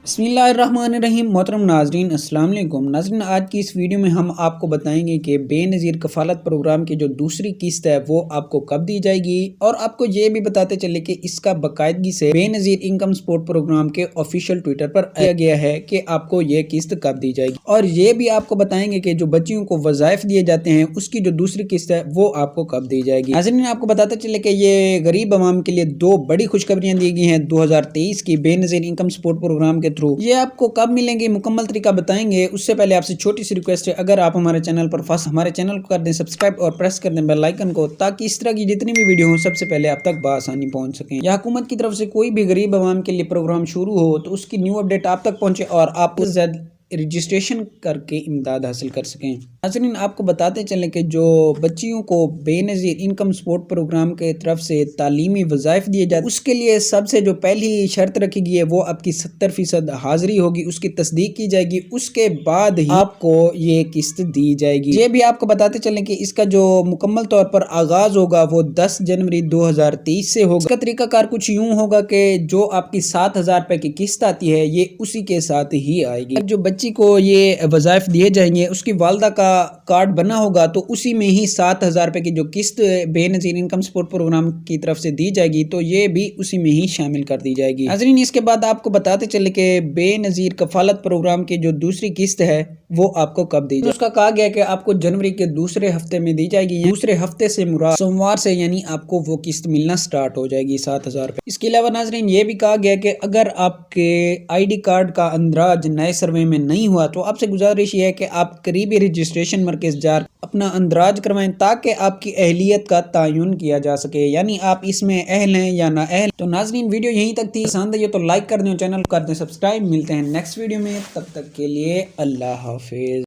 बिस्मिल्लाहिर्रहमानिर्रहीम। मोहतरम नाजरीन, अस्सलाम वालेकुम। नाजरीन, आज की इस वीडियो में हम आपको बताएंगे कि बेनज़ीर कफ़ालत प्रोग्राम की जो दूसरी किस्त है वो आपको कब दी जाएगी, और आपको ये भी बताते चले कि इसका बाकायदगी से बेनज़ीर इनकम सपोर्ट प्रोग्राम के ऑफिशियल ट्विटर पर आया गया है कि आपको ये किस्त कब दी जाएगी। और ये भी आपको बताएंगे कि जो बच्चियों को वज़ाइफ दिए जाते हैं उसकी जो दूसरी किस्त है वो आपको कब दी जाएगी। नाज़रीन, आपको बताते चले कि ये गरीब आवाम के लिए दो बड़ी खुशखबरियां दी गई हैं 2023 की बेनज़ीर इनकम सपोर्ट प्रोग्राम के थ्रू। ये आपको कब मिलेंगे, मुकम्मल तरीका बताएंगे। उससे पहले आपसे छोटी सी रिक्वेस्ट है, अगर आप हमारे चैनल पर फर्स्ट हमारे चैनल को कर दें सब्सक्राइब और प्रेस कर दें बेल आइकन को, ताकि इस तरह की जितनी भी वीडियो हो सबसे पहले आप तक बआसानी पहुंच सकें। या हुकूमत की तरफ से कोई भी गरीब आवाम के लिए प्रोग्राम शुरू हो तो उसकी न्यू अपडेट आप तक पहुंचे और आप रजिस्ट्रेशन करके इमदाद हासिल कर सकें। नाज़रीन, आपको बताते चलें कि जो बच्चियों को बेनज़ीर इनकम सपोर्ट प्रोग्राम के तरफ से तालीमी वज़ाइफ दिए जाते हैं उसके लिए सबसे जो पहली शर्त रखी गई है वो आपकी 70% हाज़िरी होगी, उसकी तस्दीक की जाएगी, उसके बाद ही आपको ये किस्त दी जाएगी। ये भी आपको बताते चलें कि इसका जो मुकम्मल तौर पर आगाज़ होगा वो 10 जनवरी 2023 से होगा। इसका तरीकाकार कुछ यूँ होगा कि जो आपकी 7,000 रुपये की किस्त आती है ये उसी के साथ ही आएगी। जो बच्ची को ये वज़ाइफ दिए जाएंगे उसकी वालदा का कार्ड बना होगा तो उसी में ही 7,000 रुपये की जो किस्त बेनज़ीर इनकम सपोर्ट प्रोग्राम की तरफ से दी जाएगी तो ये भी उसी में ही शामिल कर दी जाएगी। नाज़रीन, इसके बाद आपको बताते चले कि बेनज़ीर कफ़ालत प्रोग्राम की जो दूसरी किस्त है वो आपको कब दी जाएगी। उसका कहा गया कि आपको जनवरी के दूसरे हफ्ते में दी जाएगी। दूसरे हफ्ते से मुराद सोमवार से, यानी आपको वो किस्त मिलना स्टार्ट हो जाएगी 7,000 रुपये। इसके अलावा नाज़रीन ये भी कहा गया कि अगर आपके ID कार्ड का अंदराज नए सर्वे में नहीं हुआ तो आपसे गुजारिश ये है कि आप करीबी रजिस्ट्रेशन मरकज़ जार अपना अंदराज करवाएं ताकि आपकी अहलियत का तयन किया जा सके, यानी आप इसमें अहल हैं या ना अहल। तो नाज़रीन, वीडियो यहीं तक थी। पसंद है तो लाइक कर दें, चैनल कर दें सब्सक्राइब। मिलते हैं नेक्स्ट वीडियो में, तब तक के लिए अल्लाह हाफिज़।